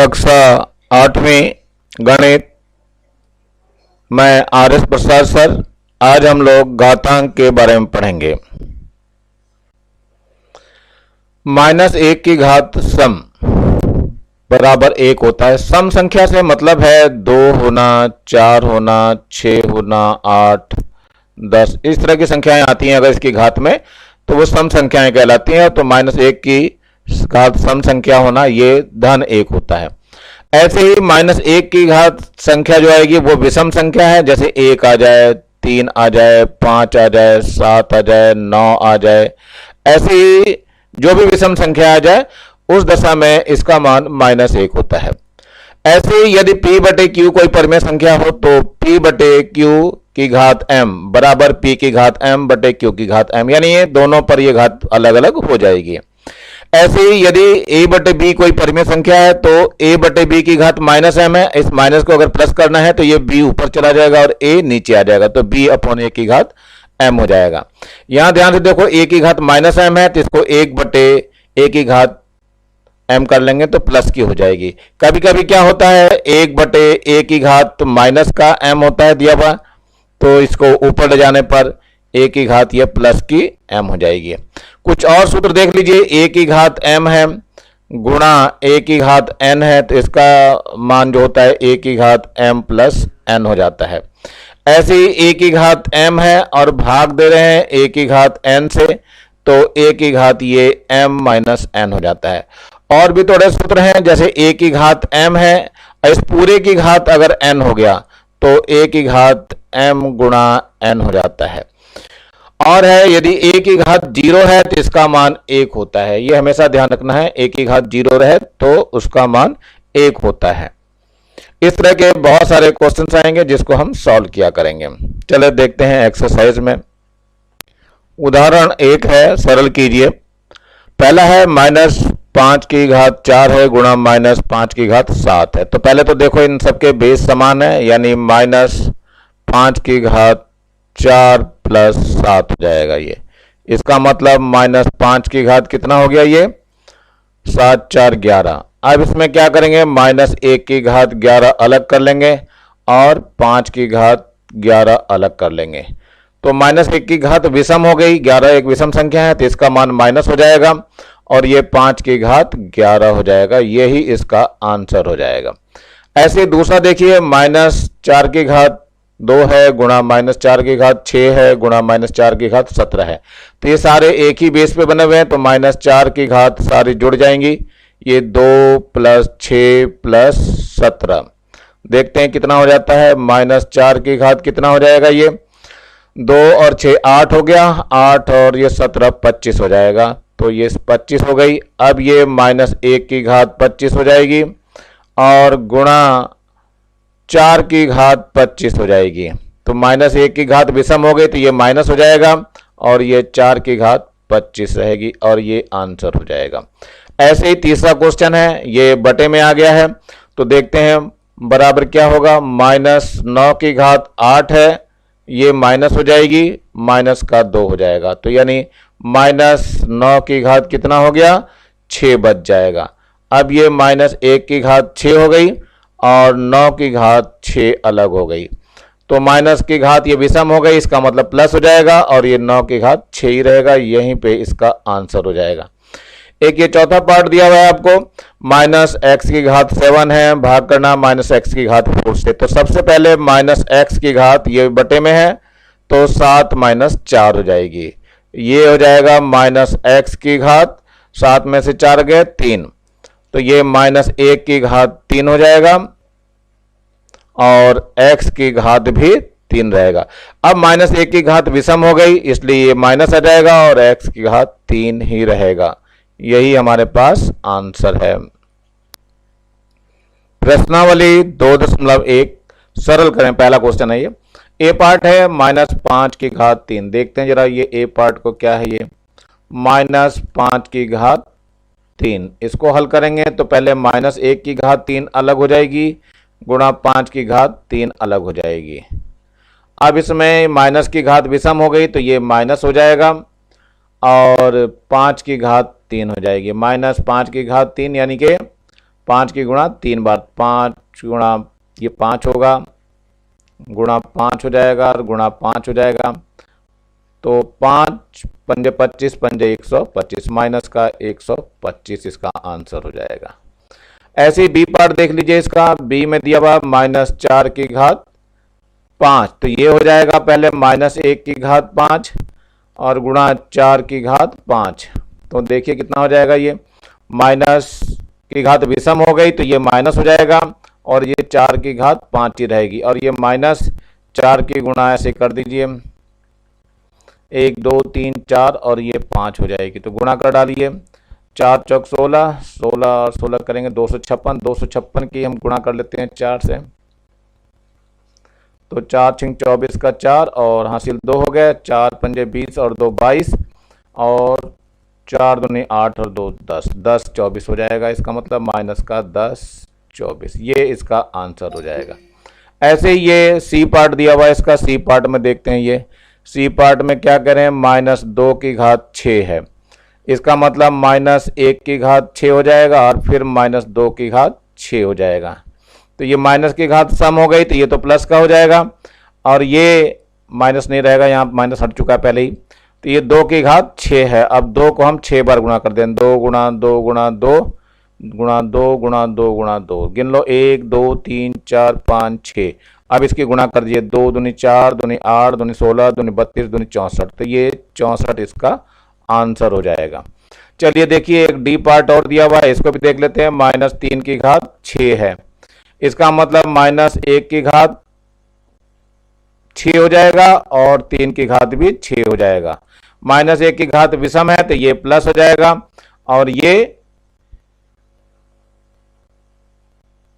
कक्षा 8वीं गणित। मैं आर.एस. प्रसाद सर। आज हम लोग घातांक के बारे में पढ़ेंगे। -1 की घात सम बराबर 1 होता है। सम संख्या से मतलब है 2 होना, 4 होना, 6 होना, 8, 10 इस तरह की संख्याएं आती हैं। अगर इसकी घात में तो वो सम संख्याएं कहलाती हैं। तो -1 की घात सम संख्या होना ये धन 1 होता है। ऐसे ही -1 की घात संख्या जो आएगी वो विषम संख्या है। जैसे 1 आ जाए, 3 आ जाए, 5 आ जाए, 7 आ जाए, 9 आ जाए, ऐसे ही जो भी विषम संख्या आ जाए उस दशा में इसका मान -1 होता है। ऐसे ही यदि p बटे q कोई परिमेय संख्या हो तो p बटे q की घात m बराबर p की घात m बटे q की घात m, यानी ये दोनों पर ये घात अलग अलग हो जाएगी। ऐसे ही यदि a बटे b कोई परिमेय संख्या है तो a बटे b की घात -m है। इस माइनस को अगर प्लस करना है तो ये b ऊपर चला जाएगा और a नीचे आ जाएगा, तो b अपॉन a की घात m हो जाएगा। यहां ध्यान से देखो, a की घात -m है तो इसको 1 बटे a की घात m कर लेंगे तो प्लस की हो जाएगी। कभी कभी क्या होता है, 1 बटे a की घात माइनस का m होता है दिया हुआ, तो इसको ऊपर ले जाने पर a की घात ये प्लस की m हो जाएगी। कुछ और सूत्र देख लीजिए, a की घात m है गुणा a की घात n है तो इसका मान जो होता है a की घात m प्लस n हो जाता है। ऐसे ही a की घात m है और भाग दे रहे हैं a की घात n से, तो a की घात ये m माइनस n हो जाता है। और भी थोड़े सूत्र हैं, जैसे a की घात m है, इस पूरे की घात अगर n हो गया तो a की घात m गुणा n हो जाता है। और है, यदि a की घात 0 है तो इसका मान 1 होता है। यह हमेशा ध्यान रखना है, a की घात 0 रहे तो उसका मान 1 होता है। इस तरह के बहुत सारे क्वेश्चंस आएंगे जिसको हम सॉल्व किया करेंगे। चले देखते हैं एक्सरसाइज में। उदाहरण 1 है, सरल कीजिए। पहला है -5 की घात 4 है गुणा -5 की घात 7 है। तो पहले तो देखो इन सबके बेस समान है, यानी -5 की घात 4 प्लस 7 हो जाएगा ये। इसका मतलब -5 की घात कितना हो गया ये, 7 4 11। अब इसमें क्या करेंगे, -1 की घात 11 अलग कर लेंगे और 5 की घात 11 अलग कर लेंगे। तो -1 की घात विषम हो गई, 11 एक विषम संख्या है तो इसका मान माइनस हो जाएगा और ये 5 की घात 11 हो जाएगा। यही इसका आंसर हो जाएगा। ऐसे दूसरा देखिए, -4 की घात 2 है गुणा -4 की घात 6 है गुणा -4 की घात 17 है। तो ये सारे एक ही बेस पे बने हुए हैं तो -4 की घात सारी जुड़ जाएंगी। ये 2 प्लस 6 प्लस 17, देखते हैं कितना हो जाता है। -4 की घात कितना हो जाएगा, ये 2 और 6 8 हो गया, 8 और ये 17 25 हो जाएगा। तो ये 25 हो गई। अब ये -1 की घात 25 हो जाएगी और गुणा 4 की घात 25 हो जाएगी। तो -1 की घात विषम हो गई तो ये माइनस हो जाएगा और ये 4 की घात 25 रहेगी और ये आंसर हो जाएगा। ऐसे ही तीसरा क्वेश्चन है, ये बटे में आ गया है तो देखते हैं बराबर क्या होगा। -9 की घात 8 है, ये माइनस हो जाएगी, माइनस का 2 हो जाएगा। तो यानी -9 की घात कितना हो गया, 6 बच जाएगा। अब ये -1 की घात 6 हो गई और 9 की घात 6 अलग हो गई। तो माइनस की घात ये विषम हो गई, इसका मतलब प्लस हो जाएगा और ये 9 की घात 6 ही रहेगा। यहीं पे इसका आंसर हो जाएगा। एक ये चौथा पार्ट दिया हुआ है आपको, -x की घात 7 है, भाग करना -x की घात 4 से। तो सबसे पहले -x की घात ये बटे में है तो 7 - 4 हो जाएगी। ये हो जाएगा -x की घात 7 में से 4 गए 3, तो ये -1 की घात 3 हो जाएगा और x की घात भी 3 रहेगा। अब -1 की घात विषम हो गई इसलिए ये माइनस आ जाएगा और x की घात 3 ही रहेगा। यही हमारे पास आंसर है। प्रश्नावली 2.1 सरल करें। पहला क्वेश्चन है ये, ए पार्ट है -5 की घात 3। देखते हैं जरा ये ए पार्ट को क्या है, ये -5 की घात 3। इसको हल करेंगे तो पहले -1 की घात 3 अलग हो जाएगी गुणा 5 की घात 3 अलग हो जाएगी। अब इसमें माइनस की घात विषम हो गई तो ये माइनस हो जाएगा और 5 की घात 3 हो जाएगी। -5 की घात 3 यानी कि 5 की गुणा 3 बार, 5 गुणा ये 5 होगा, गुणा 5 हो जाएगा और गुणा 5 हो जाएगा। तो 5 पंजे 25 पंजे 125, माइनस का 125 इसका आंसर हो जाएगा। ऐसे ही बी पार्ट देख लीजिए इसका। बी में दिया हुआ -4 की घात 5, तो ये हो जाएगा पहले -1 की घात 5 और गुणा 4 की घात 5। तो देखिए कितना हो जाएगा, ये माइनस की घात विषम हो गई तो ये माइनस हो जाएगा और ये 4 की घात 5 ही रहेगी, और ये -4 की गुणा ऐसे कर दीजिए, 1 2 3 4 और ये 5 हो जाएगी। तो गुणा कर डालिए, 4 चौक 16, 16 और 16 करेंगे 256, 256 की हम गुणा कर लेते हैं 4 से। तो 4 छिंग 24 का 4 और हासिल 2 हो गए, 4 पंजे 20 और 2 22 और 4 दूनी 8 और 2 10, 10 24 हो जाएगा। इसका मतलब माइनस का 10 24, ये इसका आंसर हो जाएगा। ऐसे ये सी पार्ट दिया हुआ है इसका। सी पार्ट में देखते हैं, ये सी पार्ट में क्या करें, -2 की घात 6 है, इसका मतलब -1 की घात 6 हो जाएगा और फिर -2 की घात 6 हो जाएगा। तो ये माइनस की घात सम हो गई तो ये तो प्लस का हो जाएगा, और ये माइनस नहीं रहेगा, यहाँ माइनस हट चुका है पहले ही। तो ये 2 की घात 6 है। अब 2 को हम 6 बार गुणा कर दें, 2 गुणा 2 गुणा 2 गुणा 2 गुणा 2 गुणा 2, गिन लो 1 2 3 4 5 6। अब इसकी गुणा कर दिए, 2 दूनी 4 दूनी 8 दूनी 16 दूनी 32 दूनी 64, तो ये 64 इसका आंसर हो जाएगा। चलिए देखिए एक डी पार्ट और दिया हुआ है, इसको भी देख लेते हैं। -3 की घात 6 है, इसका मतलब -1 की घात 6 हो जाएगा और 3 की घात भी 6 हो जाएगा। -1 की घात विषम है तो ये प्लस हो जाएगा, और ये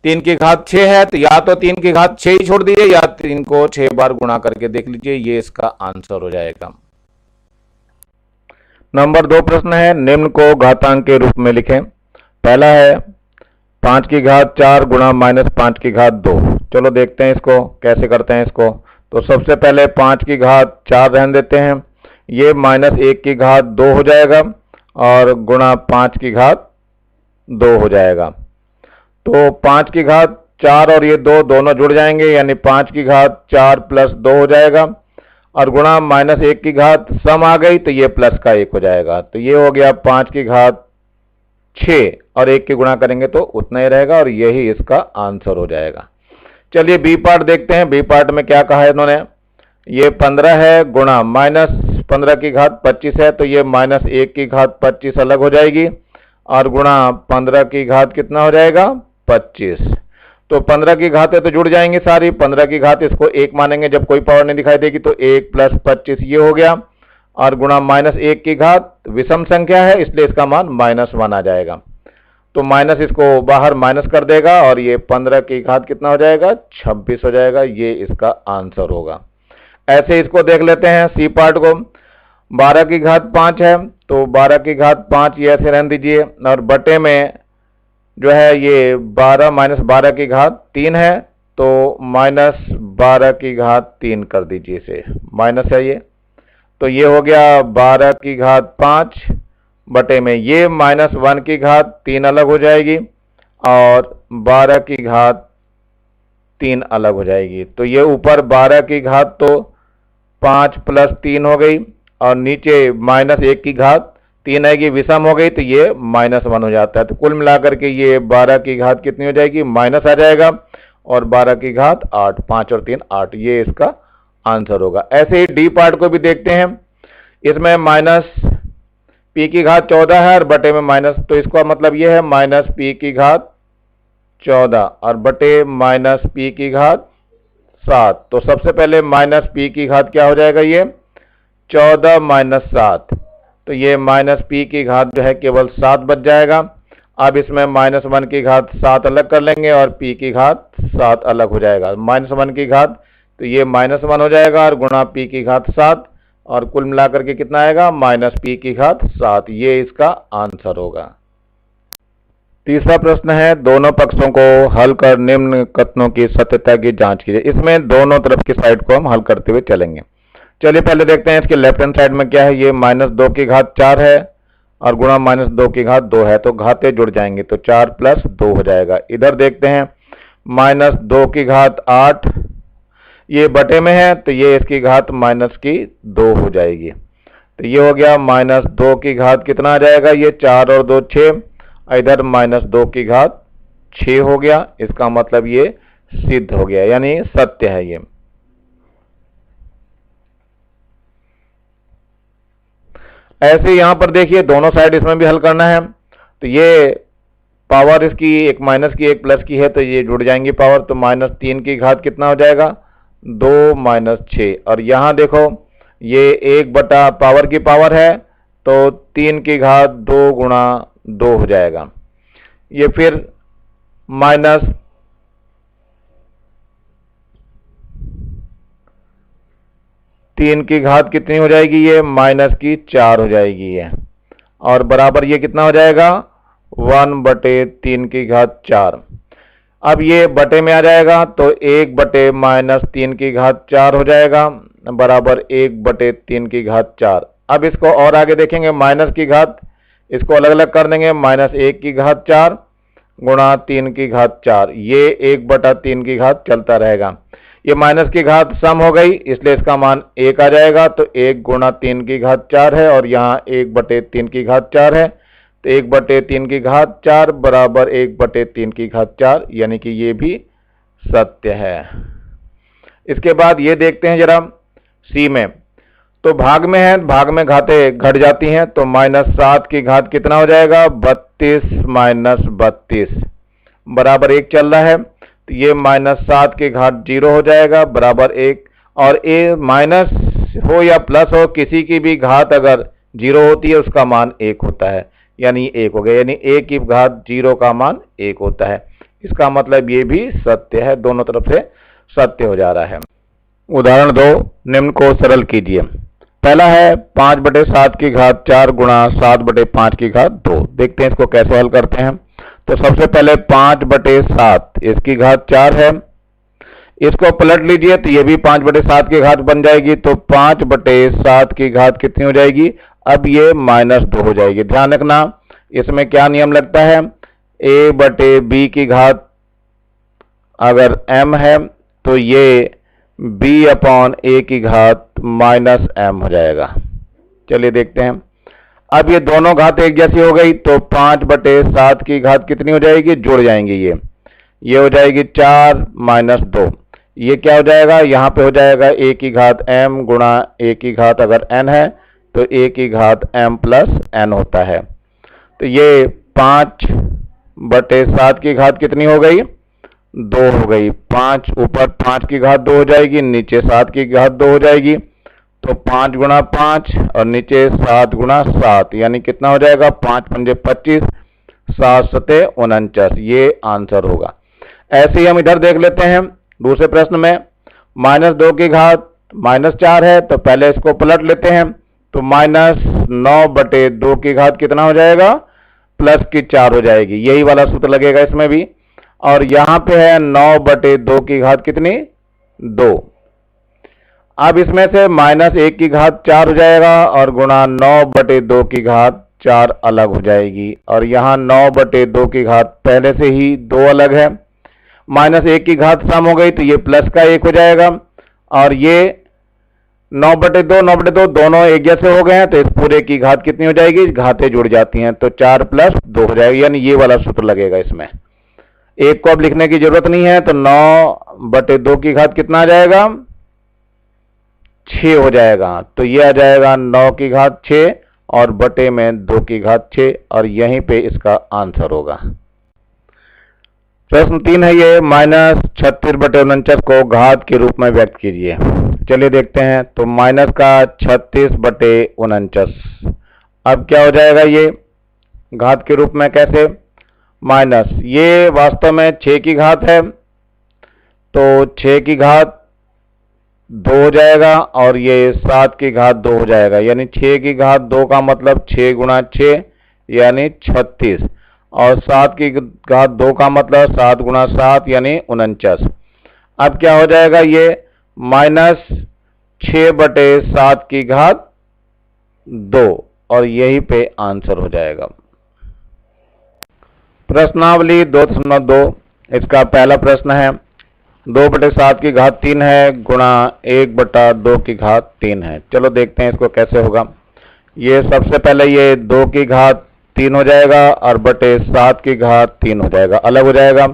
3 की घात 6 है तो या तो 3 की घात 6 ही छोड़ दीजिए या 3 को 6 बार गुणा करके देख लीजिए, ये इसका आंसर हो जाएगा। नंबर 2 प्रश्न है, निम्न को घातांक के रूप में लिखें। पहला है 5 की घात 4 गुणा -5 की घात 2। चलो देखते हैं इसको कैसे करते हैं इसको। तो सबसे पहले 5 की घात 4 रहने देते हैं, ये -1 की घात 2 हो जाएगा और गुणा 5 की घात 2 हो जाएगा। तो 5 की घात 4 और ये 2 दोनों जुड़ जाएंगे, यानी 5 की घात 4 प्लस 2 हो जाएगा, और गुणा -1 की घात सम आ गई तो ये प्लस का 1 हो जाएगा। तो ये हो गया 5 की घात 6 और 1 की गुणा करेंगे तो उतना ही रहेगा, और यही इसका आंसर हो जाएगा। चलिए बी पार्ट देखते हैं। बी पार्ट में क्या कहा है इन्होंने, ये 15 है गुणा -15 की घात 25 है, तो ये -1 की घात 25 अलग हो जाएगी और गुणा 15 की घात कितना हो जाएगा 25। तो 15 की घात है तो जुड़ जाएंगे सारी, 15 की घात इसको 1 मानेंगे जब कोई पावर नहीं दिखाई देगी, तो 1 + 25 ये हो गया, और गुणा -1 की घात विषम संख्या है इसलिए इसका मान -1 आ जाएगा। तो माइनस इसको बाहर माइनस कर देगा और ये 15 की घात कितना हो जाएगा 26 हो जाएगा, ये इसका आंसर होगा। ऐसे इसको देख लेते हैं सी पार्ट को। 12 की घात 5 है तो 12 की घात 5 ये ऐसे रहने दीजिए, और बटे में जो है ये 12 - 12 की घात 3 है तो -12 की घात 3 कर दीजिए, इसे माइनस है ये, तो ये हो गया 12 की घात 5 बटे में ये -1 की घात 3 अलग हो जाएगी और 12 की घात 3 अलग हो जाएगी। तो ये ऊपर 12 की घात तो 5 + 3 हो गई और नीचे -1 की घात 3 आएगी, विषम हो गई तो ये -1 हो जाता है। तो कुल मिलाकर के ये 12 की घात कितनी हो जाएगी माइनस आ जाएगा और 12 की घात 8, 5 और 3 8, ये इसका आंसर होगा। ऐसे ही डी पार्ट को भी देखते हैं। इसमें -p की घात 14 है और बटे में माइनस, तो इसका मतलब ये है -p की घात 14 और बटे -p की घात 7। तो सबसे पहले -p की घात क्या हो जाएगा, ये 14 - 7, तो ये -p की घात जो है केवल 7 बच जाएगा। अब इसमें -1 की घात 7 अलग कर लेंगे और p की घात 7 अलग हो जाएगा। -1 की घात तो ये -1 हो जाएगा और गुणा p की घात 7 और कुल मिलाकर के कितना आएगा -p की घात 7, ये इसका आंसर होगा। तीसरा प्रश्न है, दोनों पक्षों को हल कर निम्न कथनों की सत्यता की जांच कीजिए। इसमें दोनों तरफ की साइड को हम हल करते हुए चलेंगे। चलिए पहले देखते हैं इसके लेफ्ट हैंड साइड में क्या है। ये -2 की घात 4 है और गुणा -2 है, तो घाते जुड़ जाएंगे, तो 4 + 2 हो जाएगा। इधर देखते हैं -2 ये बटे में है, तो ये इसकी घात -2 हो जाएगी। तो ये हो गया -2 कितना आ जाएगा, ये 4 और 2 6, इधर -2 6 हो गया। इसका मतलब ये सिद्ध हो गया, यानी सत्य है ये। ऐसे यहां पर देखिए दोनों साइड इसमें भी हल करना है, तो ये पावर इसकी एक माइनस की एक प्लस की है, तो ये जुड़ जाएंगी पावर, तो -3 कितना हो जाएगा, 2 - 6। और यहां देखो ये 1 बटा पावर की पावर है, तो 3 गुणा 2 हो जाएगा। ये फिर -3 कितनी हो जाएगी, ये -4 हो जाएगी ये, और बराबर ये कितना हो जाएगा, 1/3 अब ये बटे में आ जाएगा, तो 1/-3 हो जाएगा, बराबर 1/3। अब इसको और आगे देखेंगे, माइनस की घात इसको अलग अलग कर देंगे, -1/4 गुणा 3/4, ये 1/3 चलता रहेगा। ये माइनस की घात सम हो गई, इसलिए इसका मान 1 आ जाएगा, तो 1 गुणा 3/4 है, और यहाँ 1/3 है, तो 1/3 बराबर 1/3, यानी कि ये भी सत्य है। इसके बाद ये देखते हैं जरा सी में, तो भाग में है, भाग में घातें घट जाती हैं, तो -7 कितना हो जाएगा, 32 - 32 बराबर 1 चल रहा है, तो ये -7 0 हो जाएगा, बराबर 1। और ए माइनस हो या प्लस हो, किसी की भी घात अगर 0 होती है उसका मान 1 होता है, यानी 1 हो गया, यानी a की घात 0 का मान 1 होता है। इसका मतलब ये भी सत्य है, दोनों तरफ से सत्य हो जा रहा है। उदाहरण 2, निम्न को सरल कीजिए। पहला है 5/7 गुणा 7/5 देखते हैं इसको कैसे हल करते हैं। तो सबसे पहले 5/7 इसकी घात 4 है, इसको पलट लीजिए तो ये भी 5/7 बन जाएगी, तो 5/7 कितनी हो जाएगी, अब ये -2 हो जाएगी। ध्यान रखना इसमें क्या नियम लगता है, a/b अगर m है तो ये b/a -m हो जाएगा। चलिए देखते हैं, अब ये दोनों घात एक जैसी हो गई, तो 5/7 कितनी हो जाएगी, जुड़ जाएंगी, ये हो जाएगी 4 - 2, ये क्या हो जाएगा, यहाँ पे हो जाएगा a m गुणा a अगर n है तो a m + n होता है। तो ये 5/7 कितनी हो गई, 2 हो गई। 5 ऊपर 5 हो जाएगी, नीचे 7 हो जाएगी, तो 5 × 5 और नीचे 7 × 7, यानी कितना हो जाएगा, 5 × 5 = 25, 7 × 7 = 49, ये आंसर होगा। ऐसे ही हम इधर देख लेते हैं दूसरे प्रश्न में, -2 -4 है, तो पहले इसको पलट लेते हैं, तो -9/2 कितना हो जाएगा, +4 हो जाएगी, यही वाला सूत्र लगेगा इसमें भी। और यहां पे है 9/2 कितनी, 2। अब इसमें से -1 हो जाएगा और गुणा 9/2 4 अलग हो जाएगी, और यहाँ 9/2 पहले से ही 2 अलग है, -1 सम हो गई, तो ये प्लस का 1 हो जाएगा, और ये 9/2 दोनों एक जैसे हो गए हैं, तो इस पूरे की घात कितनी हो जाएगी, घातें जुड़ जाती हैं, तो 4 + 2 हो जाएगी, यानी ये वाला सूत्र लगेगा इसमें। एक को अब लिखने की जरूरत नहीं है, तो 9/2 कितना आ जाएगा, 6 हो जाएगा, तो ये आ जाएगा 9 6 और बटे में 2 6, और यहीं पे इसका आंसर होगा। प्रश्न 3 है ये, -36/49 को घात के रूप में व्यक्त कीजिए। चलिए देखते हैं, तो -36/49 अब क्या हो जाएगा, ये घात के रूप में कैसे, माइनस ये वास्तव में 6 की घात है, तो 6 की घात 2 हो जाएगा, और ये 7 की घात 2 हो जाएगा, यानी 6 की घात 2 का मतलब 6 × 6 यानी 36, और 7 की घात 2 का मतलब 7 × 7 यानी 49। अब क्या हो जाएगा, ये -6/7 2, और यही पे आंसर हो जाएगा। प्रश्नावली 2.2, इसका पहला प्रश्न है 2/7 की घात 3 है गुणा 1/2 की घात 3 है। चलो देखते हैं इसको कैसे होगा। ये सबसे पहले ये 2 की घात 3 हो जाएगा और बटे 7 की घात 3 हो जाएगा, अलग हो जाएगा।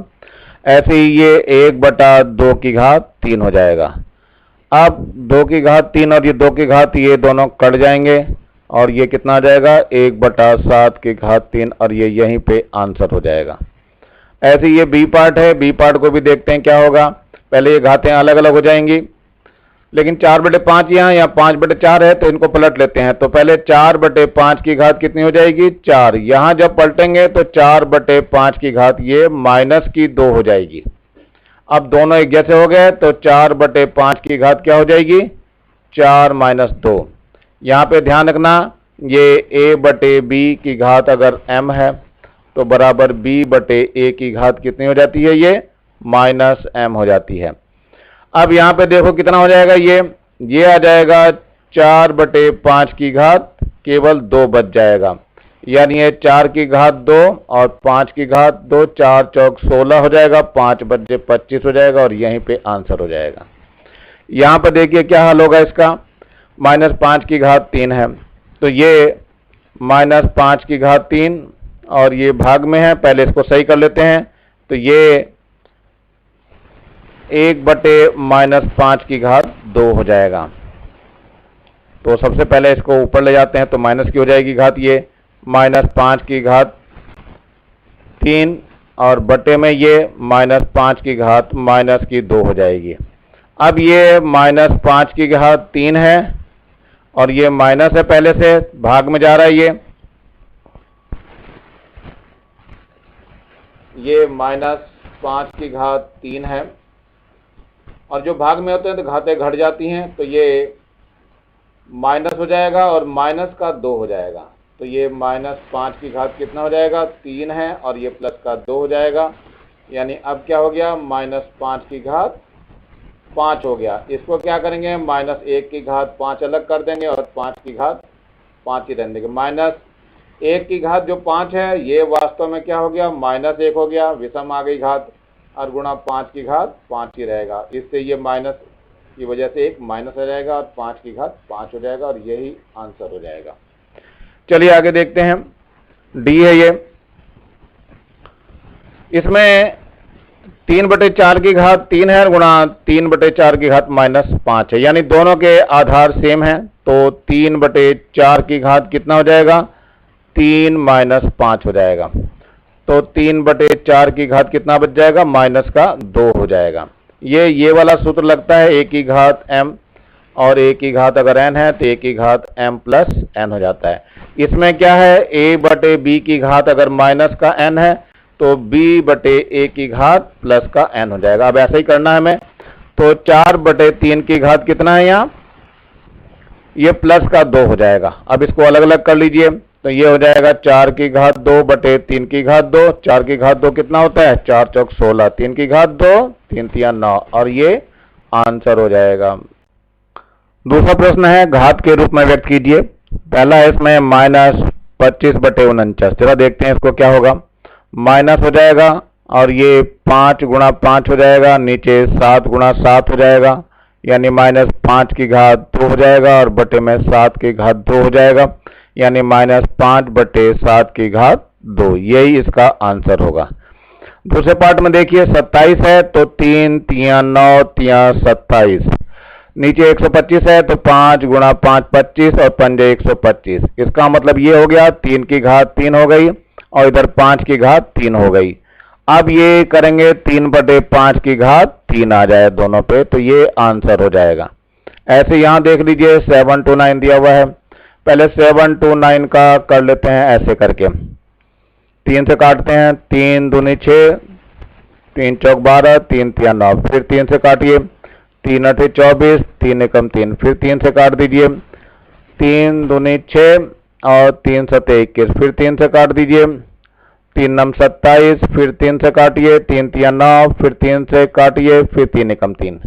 ऐसे ही ये 1/2 की घात 3 हो जाएगा। अब 2 की घात 3 और ये 2 की घात, ये दोनों कट जाएंगे और ये कितना आ जाएगा 1/7 की घात 3, और ये यहीं पे आंसर हो जाएगा। ऐसे ये बी पार्ट है, बी पार्ट को भी देखते हैं क्या होगा। पहले ये घातें अलग अलग हो जाएंगी, लेकिन 4/5 यहाँ 5/4 है, तो इनको पलट लेते हैं। तो पहले 4/5 की घात कितनी हो जाएगी 4, यहाँ जब पलटेंगे तो 4/5 की घात ये -2 हो जाएगी। अब दोनों एक जैसे हो गए तो 4/5 की घात क्या हो जाएगी 4 - 2। यहाँ पे ध्यान रखना, ये a/b की घात अगर m है तो बराबर b/a की घात कितनी हो जाती है, ये -m हो जाती है। अब यहाँ पे देखो कितना हो जाएगा, ये आ जाएगा 4/5 की घात, केवल 2 बच जाएगा, यानी ये 4 की घात 2 और 5 की घात 2, 4 चौक 16 हो जाएगा, 5 बचे 25 हो जाएगा, और यहीं पे आंसर हो जाएगा। यहाँ पर देखिए क्या हल होगा इसका, -5 की घात 3 है, तो ये -5 की घात 3 और ये भाग में है, पहले इसको सही कर लेते हैं। तो ये 1/-5 की घात 2 हो जाएगा। तो सबसे पहले इसको ऊपर ले जाते हैं तो माइनस की हो जाएगी घात, ये -5 की घात 3 और बटे में ये -5 की घात -2 हो जाएगी। अब ये -5 की घात 3 है और ये माइनस है, पहले से भाग में जा रहा है, ये -5 की घात 3 है, और जो भाग में होते हैं तो घातें घट जाती हैं, तो ये माइनस हो जाएगा और माइनस का 2 हो जाएगा। तो ये -5 की घात कितना हो जाएगा 3 है और ये प्लस का 2 हो जाएगा, यानी अब क्या हो गया -5 की घात 5 हो गया। इसको क्या करेंगे -1 की घात 5 अलग कर देंगे और 5 की घात 5 ही रहने देंगे। -1 की घात जो 5 है ये वास्तव में क्या हो गया -1 हो गया, विषम आ गई घात, और गुणा 5 की घात 5 ही रहेगा। इससे ये माइनस की वजह से एक माइनस हो जाएगा और 5 की घात 5 हो जाएगा, और यही आंसर हो जाएगा। चलिए आगे देखते हैं, डी है ये, इसमें 3/4 की घात 3 है गुणा 3/4 की घात -5 है, यानी दोनों के आधार सेम है, तो 3/4 की घात कितना हो जाएगा 3 - 5 हो जाएगा। तो 3/4 की घात कितना बच जाएगा -2 हो जाएगा। ये वाला सूत्र लगता है a की घात m, और a की घात अगर n है तो a की घात m + n हो जाता है। इसमें क्या है a/b की घात अगर माइनस का n है तो b/a की घात प्लस का n हो जाएगा। अब ऐसा ही करना है हमें, तो 4/3 की घात कितना है यहाँ, ये प्लस का 2 हो जाएगा। अब इसको अलग अलग कर लीजिए, तो ये हो जाएगा 4 की घात 2/3 की घात 2, 4 की घात 2 कितना होता है 4 चौक 16, 3 की घात 2, 3 तिया 9, और ये आंसर हो जाएगा। दूसरा प्रश्न है घात के रूप में व्यक्त कीजिए। पहला है इसमें -25/49। चलो देखते हैं इसको क्या होगा, माइनस हो जाएगा और ये 5 × 5 हो जाएगा, नीचे 7 × 7 हो जाएगा, यानी -5 की घात 2 हो जाएगा, और बटे में 7 की घात 2 हो जाएगा, यानी -5/7 की घात 2, यही इसका आंसर होगा। दूसरे पार्ट में देखिए 27 है तो 3 तिया 9 तिया 27, नीचे 125 है तो 5 × 5 25 और 5 125। इसका मतलब ये हो गया 3 की घात 3 हो गई और इधर 5 की घात 3 हो गई। अब ये करेंगे 3/5 की घात 3 आ जाए दोनों पे, तो ये आंसर हो जाएगा। ऐसे यहाँ देख लीजिए 7 to 9 दिया हुआ है, पहले 7 to 9 का कर लेते हैं ऐसे करके, 3 से काटते हैं, 3 दूनी 6, 3 चौक 12, 3 तिया 9, फिर 3 से काटिए, 3 8 24, 3 एकम 3, फिर 3 से काट दीजिए, 3 दूनी 6 और 3 7 21, फिर 3 से काट दीजिए, 3 9 27, फिर 3 से काटिए, 3 तिया 9, फिर 3 से काटिए, फिर 3 एकम 3,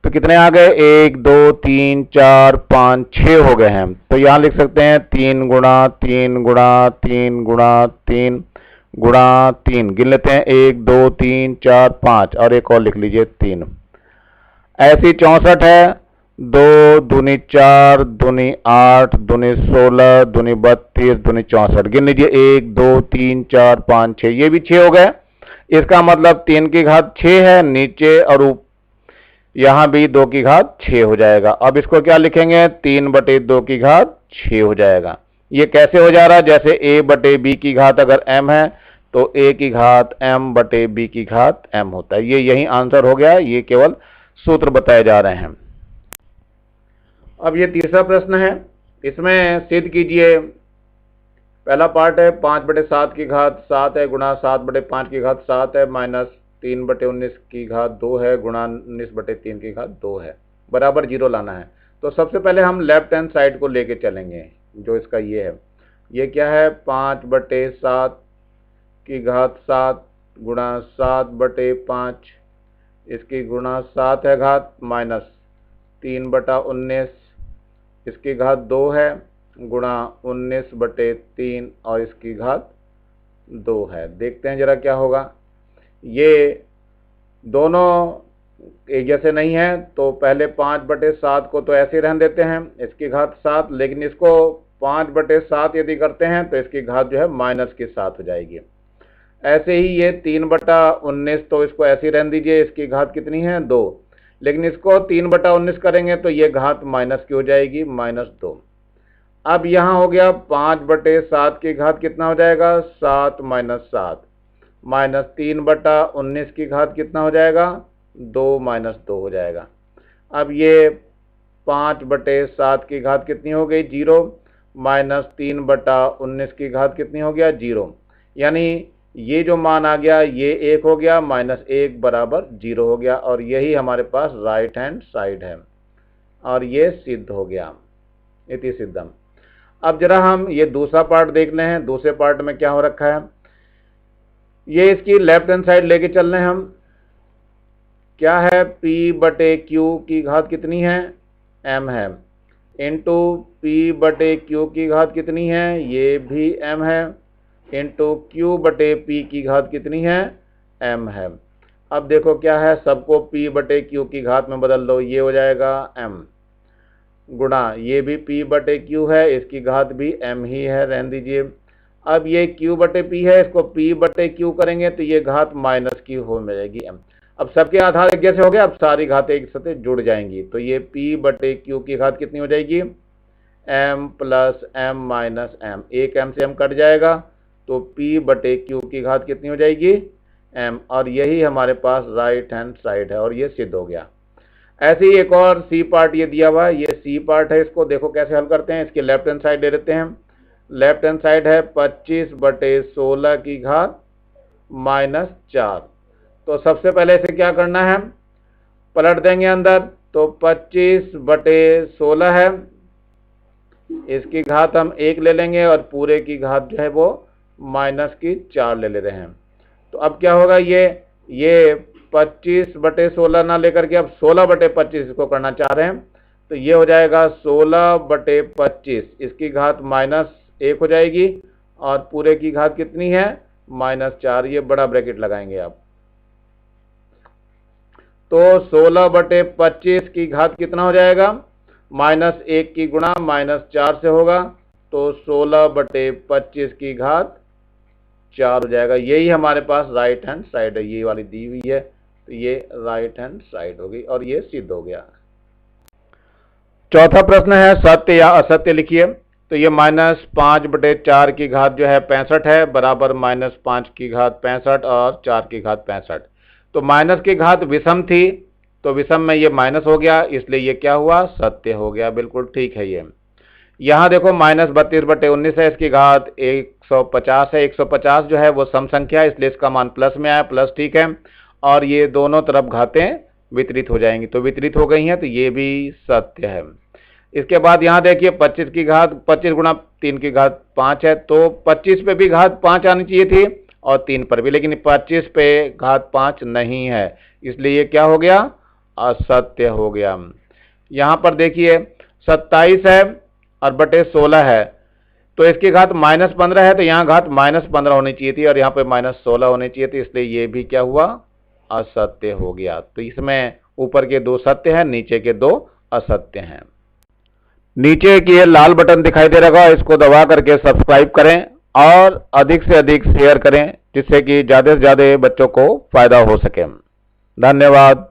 तो कितने आ गए, 1 2 3 4 5 6 हो गए हैं। तो यहां लिख सकते हैं 3 गुणा 3 गुणा 3 गुणा 3 गुणा 3, गिन लेते हैं 1 2 3 4 5 और एक और लिख लीजिए 3। ऐसी 64 है, 2 दूनी 4 दूनी 8 दूनी 16 दूनी 32 दूनी 64, गिन लीजिए 1 2 3 4 5 6, ये भी 6 हो गए। इसका मतलब 3 की घात 6 है, नीचे और यहां भी 2 की घात 6 हो जाएगा। अब इसको क्या लिखेंगे, 3 बटे 2 की घात 6 हो जाएगा। ये कैसे हो जा रहा है, जैसे a बटे b की घात अगर m है तो a की घात m बटे b की घात m होता है। ये यही आंसर हो गया, ये केवल सूत्र बताए जा रहे हैं। अब ये तीसरा प्रश्न है, इसमें सिद्ध कीजिए। पहला पार्ट है 5 बटे 7 की घात 7 है गुणा 7 बटे 5 की घात 7 है माइनस 3 बटे 19 की घात 2 है गुणा 19 बटे 3 की घात 2 है, बराबर 0 लाना है। तो सबसे पहले हम लेफ्ट हैंड साइड को लेके चलेंगे, जो इसका ये है, ये क्या है 5 बटे 7 की घात 7 गुणा 7 बटे 5 इसकी गुणा 7 है घात माइनस 3 बटा 19 इसकी घात 2 है गुणा 19 बटे 3 और इसकी घात 2 है। देखते हैं जरा क्या होगा। ये दोनों एक जैसे नहीं है, तो पहले 5 बटे 7 को तो ऐसे रहने देते हैं, इसकी घात 7, लेकिन इसको 5 बटे 7 यदि करते हैं तो इसकी घात जो है माइनस की 7 हो जाएगी। ऐसे ही ये 3 बटा 19 तो इसको ऐसे ही रहने दीजिए, इसकी घात कितनी है 2, लेकिन इसको 3 बटा 19 करेंगे तो ये घात माइनस की हो जाएगी -2। अब यहाँ हो गया 5 बटे 7 की घात कितना हो जाएगा 7 माइनस 7 माइनस 3 बटा 19 की घात कितना हो जाएगा 2 माइनस 2 हो जाएगा। अब ये 5 बटे 7 की घात कितनी हो गई 0 माइनस 3 बटा 19 की घात कितनी हो गया 0, यानी ये जो मान आ गया ये 1 हो गया, -1 बराबर 0 हो गया, और यही हमारे पास राइट हैंड साइड है और ये सिद्ध हो गया, इति सिद्धम। अब जरा हम ये दूसरा पार्ट देख ले हैं, दूसरे पार्ट में क्या हो रखा है। ये इसकी लेफ्ट हैंड साइड लेके चल रहे हैं हम। क्या है p बटे q की घात कितनी है m है, इंटू p बटे q की घात कितनी है ये भी m है, इंटू q बटे p की घात कितनी है m है। अब देखो क्या है, सबको p बटे q की घात में बदल दो, ये हो जाएगा m गुणा ये भी p बटे q है, इसकी घात भी m ही है, रहने दीजिए। अब ये q बटे p है, इसको p बटे q करेंगे तो ये घात माइनस की हो मिलेगी m। अब सबके आधार एक जैसे हो गया, अब सारी घातें एक साथ जुड़ जाएंगी, तो ये p बटे q की घात कितनी हो जाएगी m plus m minus m, एक m से m कट जाएगा तो p बटे q की घात कितनी हो जाएगी m, और यही हमारे पास राइट हैंड साइड है और ये सिद्ध हो गया। ऐसे ही एक और सी पार्ट ये दिया हुआ है, ये सी पार्ट है, इसको देखो कैसे हल करते हैं। इसकी लेफ्ट हैंड साइड ले लेते हैं। लेफ्ट हैंड साइड है 25 बटे 16 की घात -4। तो सबसे पहले इसे क्या करना है, पलट देंगे अंदर, तो 25 बटे 16 है, इसकी घात हम 1 ले लेंगे और पूरे की घात जो है वो -4 ले रहे हैं। तो अब क्या होगा, ये 25 बटे 16 ना लेकर के अब 16 बटे 25 इसको करना चाह रहे हैं, तो ये हो जाएगा 16 बटे 25, इसकी घात -1 हो जाएगी और पूरे की घात कितनी है -4, ये बड़ा ब्रैकेट लगाएंगे आप। तो 16 बटे 25 की घात कितना हो जाएगा -1 की गुणा -4 से होगा, तो 16 बटे 25 की घात 4 हो जाएगा। यही हमारे पास राइट हैंड साइड है, ये वाली दी हुई है, तो ये राइट हैंड साइड होगी और ये सिद्ध हो गया। चौथा प्रश्न है सत्य या असत्य लिखिए। तो ये -5 बटे 4 की घात जो है 65 है, बराबर -5 की घात 65 और 4 की घात 65। तो माइनस की घात विषम थी, तो विषम में ये माइनस हो गया, इसलिए ये क्या हुआ सत्य हो गया, बिल्कुल ठीक है। ये यहाँ देखो -32 बटे 19 है, इसकी घात 150 है, 150 जो है वो सम संख्या है, इसलिए इसका मान प्लस में आया, प्लस ठीक है, और ये दोनों तरफ घातें वितरित हो जाएंगी, तो वितरित हो गई हैं, तो ये भी सत्य है। इसके बाद यहाँ देखिए 25 की घात 25 गुणा 3 की घात 5 है, तो 25 पे भी घात 5 आनी चाहिए थी और 3 पर भी, लेकिन 25 पे घात 5 नहीं है, इसलिए ये क्या हो गया असत्य हो गया। यहां पर देखिए 27 है और बटे 16 है, तो इसकी घात -15 है, तो यहाँ घात -15 होनी चाहिए थी और यहाँ पे -16 होनी चाहिए थी, इसलिए ये भी क्या हुआ, असत्य हो गया। तो इसमें ऊपर के 2 सत्य हैं, नीचे के 2 असत्य हैं। नीचे की ये लाल बटन दिखाई दे रहा है, इसको दबा करके सब्सक्राइब करें और अधिक से अधिक शेयर करें, जिससे कि ज़्यादा से ज़्यादा बच्चों को फायदा हो सके। धन्यवाद।